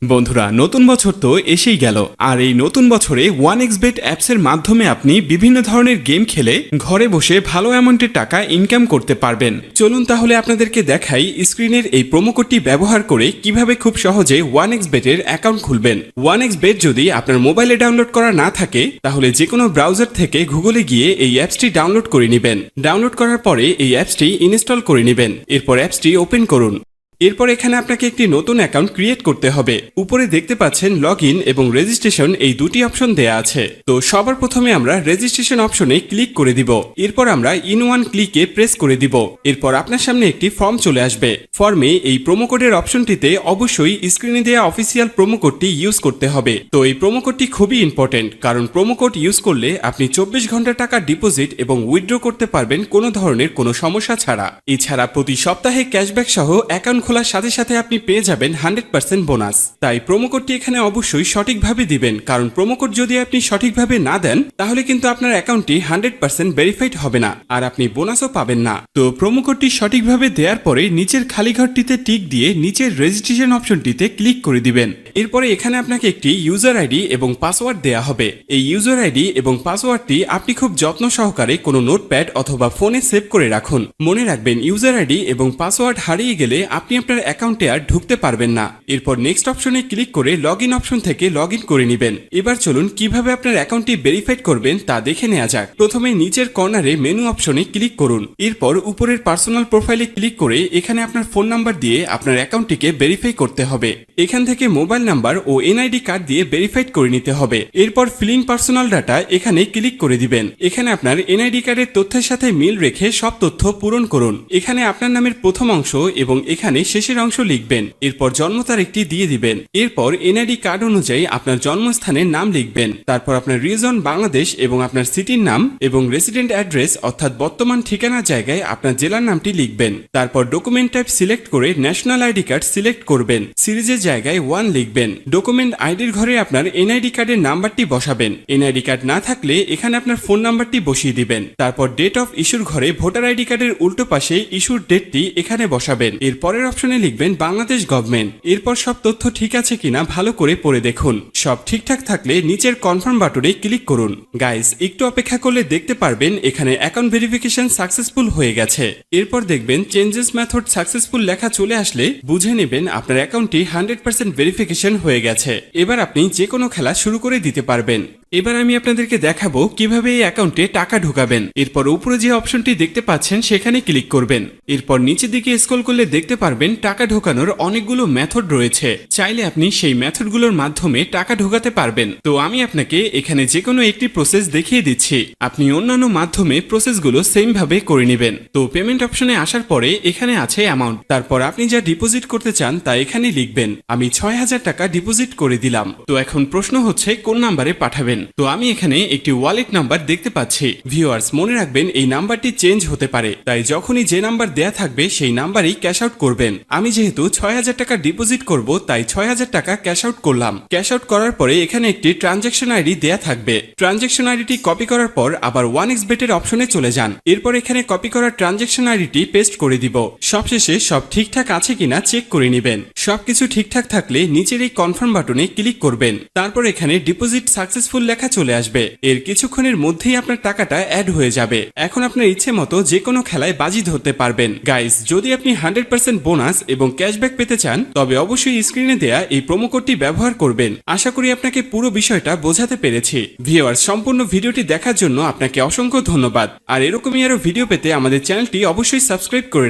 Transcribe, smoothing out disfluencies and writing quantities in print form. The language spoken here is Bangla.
বন্ধুরা, নতুন বছর তো এসেই গেল। আর এই নতুন বছরে 1xBet অ্যাপসের মাধ্যমে আপনি বিভিন্ন ধরনের গেম খেলে ঘরে বসে ভালো অ্যামাউন্টের টাকা ইনকাম করতে পারবেন। চলুন তাহলে আপনাদেরকে দেখাই স্ক্রিনের এই প্রোমো কোডটি ব্যবহার করে কিভাবে খুব সহজে 1xBet এর অ্যাকাউন্ট খুলবেন। 1xBet যদি আপনার মোবাইলে ডাউনলোড করা না থাকে তাহলে যে কোনো ব্রাউজার থেকে গুগলে গিয়ে এই অ্যাপসটি ডাউনলোড করে নেবেন। ডাউনলোড করার পরে এই অ্যাপসটি ইনস্টল করে নেবেন। এরপর অ্যাপসটি ওপেন করুন। এরপর এখানে আপনাকে একটি নতুন অ্যাকাউন্ট ক্রিয়েট করতে হবে। উপরে দেখতে পাচ্ছেন লগইন এবং রেজিস্ট্রেশন এই দুটি অপশন দেয়া আছে। তো সবার প্রথমে আমরা রেজিস্ট্রেশন অপশনে ক্লিক করে দিব। এরপর আমরা ইন ওয়ান ক্লিকে প্রেস করে দিব। এরপর আপনার সামনে একটি ফর্ম চলে আসবে। ফর্মে এই প্রোমো কোডের অপশনটিতে অবশ্যই স্ক্রিনে দেওয়া অফিসিয়াল প্রোমো কোডটি ইউজ করতে হবে। তো এই প্রোমো কোডটি খুবই ইম্পর্টেন্ট, কারণ প্রোমো কোড ইউজ করলে আপনি 24 ঘন্টা টাকা ডিপোজিট এবং উইথড্র করতে পারবেন কোনো ধরনের কোনো সমস্যা ছাড়া। এছাড়া প্রতি সপ্তাহে ক্যাশব্যাক সহ অ্যাকাউন্ট খোলার সাথে সাথে আপনি পেয়ে যাবেন 100% বোনাস। তাই প্রোমো কোডটি এখানে অবশ্যই সঠিকভাবে দিবেন, কারণ প্রোমো কোড যদি আপনি সঠিকভাবে না দেন তাহলে কিন্তু আপনার অ্যাকাউন্টটি 100% ভেরিফাইড হবে না আর আপনি বোনাসও পাবেন না। তো প্রোমো কোডটি সঠিকভাবে দেওয়ার পরে নিচের খালি ঘরটিতে টিক দিয়ে নিচের রেজিস্ট্রেশন অপশনটিতে ক্লিক করে দিবেন। এরপরে এখানে আপনাকে একটি ইউজার আইডি এবং পাসওয়ার্ড দেয়া হবে। এই ইউজার আইডি এবং পাসওয়ার্ডটি আপনি খুব যত্ন সহকারে কোনো নোটপ্যাড অথবা ফোনে সেভ করে রাখুন। মনে রাখবেন, ইউজার আইডি এবং পাসওয়ার্ড হারিয়ে গেলে আপনি আপনার অ্যাকাউন্টে আর ঢুকতে পারবেন না। এরপর নেক্সট অপশনে ক্লিক করে লগইন অপশন থেকে লগইন করে নেবেন। এবার চলুন কিভাবে আপনার অ্যাকাউন্টটি ভেরিফাইড করবেন তা দেখে নেওয়া যাক। প্রথমে নিচের কর্নারে মেনু অপশনে ক্লিক করুন। এরপর উপরের পার্সোনাল প্রোফাইলে ক্লিক করে এখানে আপনার ফোন নাম্বার দিয়ে আপনার অ্যাকাউন্টটিকে ভেরিফাই করতে হবে। এখান থেকে মোবাইল নাম্বার ও এনআইডি কার্ড দিয়ে ভেরিফাইড করে নিতে হবে। এরপর ফিলিং পার্সোনাল ডাটা এখানে ক্লিক করে দিবেন। এখানে আপনার এনআইডি কার্ডের তথ্যের সাথে মিল রেখে সব তথ্য পূরণ করুন। এখানে আপনার নামের প্রথম অংশ এবং এখানে শেষের অংশ লিখবেন। এরপর জন্ম তারিখটি দিয়ে দিবেন। এরপর এনআইডি কার্ড অনুযায়ী আপনার জন্মস্থানের নাম লিখবেন। তারপর আপনার রিজন বাংলাদেশ এবং আপনার সিটির নাম এবং রেসিডেন্ট অ্যাড্রেস অর্থাৎ বর্তমান ঠিকানার জায়গায় আপনার জেলার নামটি লিখবেন। তারপর ডকুমেন্ট টাইপ সিলেক্ট করে ন্যাশনাল আইডি কার্ড সিলেক্ট করবেন। সিরিজের জায়গায় 1 লিখবেন। ডকুমেন্ট আইডির ঘরে আপনার এনআইডি কার্ডের নাম্বারটি বসাবেন। এনআইডি কার্ড না থাকলে এখানে আপনার ফোন নাম্বারটি বসিয়ে দিবেন। তারপর ডেট অফ ইস্যুর ঘরে ভোটার আইডি কার্ডের উল্টো পাশে ইস্যুর ডেটটি এখানে বসাবেন। এর পরের অপশনে লিখবেন বাংলাদেশ গভর্নমেন্ট। এরপর সব তথ্য ঠিক আছে কিনা ভালো করে পড়ে দেখুন। সব ঠিকঠাক থাকলে নিচের কনফার্ম বাটনে ক্লিক করুন। গাইস, একটু অপেক্ষা করলে দেখতে পারবেন এখানে অ্যাকাউন্ট ভেরিফিকেশন সাকসেসফুল হয়ে গেছে। এরপর দেখবেন চেঞ্জেস মেথড সাকসেসফুল লেখা চলে আসলে বুঝে নেবেন আপনার অ্যাকাউন্টটি 100% ভেরিফিকেশন হয়ে গেছে। এবার আপনি যে কোনো খেলা শুরু করে দিতে পারবেন। এবার আমি আপনাদেরকে দেখাবো কিভাবে এই অ্যাকাউন্টে টাকা ঢোকাবেন। এরপর উপরে যে অপশনটি দেখতে পাচ্ছেন সেখানে ক্লিক করবেন। এরপর নিচের দিকে স্ক্রল করলে দেখতে পারবেন টাকা ঢোকানোর অনেকগুলো মেথড রয়েছে। চাইলে আপনি সেই মেথডগুলোর মাধ্যমে টাকা ঢোকাতে পারবেন। তো আমি আপনাকে এখানে যে কোনো একটি প্রসেস দেখিয়ে দিচ্ছি। আপনি অন্যান্য মাধ্যমে প্রসেসগুলো সেম ভাবে করে নেবেন। তো পেমেন্ট অপশনে আসার পরে এখানে আছে অ্যামাউন্ট। তারপর আপনি যা ডিপোজিট করতে চান তা এখানে লিখবেন। আমি 6000 টাকা ডিপোজিট করে দিলাম। তো এখন প্রশ্ন হচ্ছে কোন নাম্বারে পাঠাবেন। তো আমি এখানে একটি ওয়ালেট নাম্বার দেখতে পাচ্ছি। ভিউয়ার্স, মনে রাখবেন এই নাম্বারটি চেঞ্জ হতে পারে, তাই যখনই যে নাম্বার দেয়া থাকবে সেই নাম্বারেই ক্যাশ আউট করবেন। আমি যেহেতু 6000 টাকা ডিপোজিট করব তাই 6000 টাকা ক্যাশ আউট করলাম। ক্যাশ আউট করার পরে এখানে একটি ট্রানজ্যাকশন আইডি দেয়া থাকবে। ট্রানজ্যাকশন আইডিটি কপি করার পর আবার 1xBet এর অপশনে চলে যান। এরপর এখানে কপি করা ট্রানজ্যাকশন আইডিটি পেস্ট করে দিব। সবশেষে সব ঠিকঠাক আছে কিনা চেক করে নেবেন। সবকিছু ঠিকঠাক থাকলে নিচের এই কনফার্ম বাটনে ক্লিক করবেন। তারপর এখানে ডিপোজিট সাকসেসফুল লেখা চলে আসবে। এর কিছুক্ষণের মধ্যেই আপনার টাকাটা অ্যাড হয়ে যাবে। এখন আপনার ইচ্ছে মতো যে কোনো খেলায় বাজি ধরতে পারবেন। গাইস, যদি আপনি 100% বোনাস এবং ক্যাশব্যাক পেতে চান তবে অবশ্যই স্ক্রিনে দেয়া এই প্রোমো কোডটি ব্যবহার করবেন। আশা করি আপনাকে পুরো বিষয়টা বোঝাতে পেরেছি। ভিউয়ার্স, সম্পূর্ণ ভিডিওটি দেখার জন্য আপনাকে অসংখ্য ধন্যবাদ। আর এরকমই আরো ভিডিও পেতে আমাদের চ্যানেলটি অবশ্যই সাবস্ক্রাইব করে রাখুন।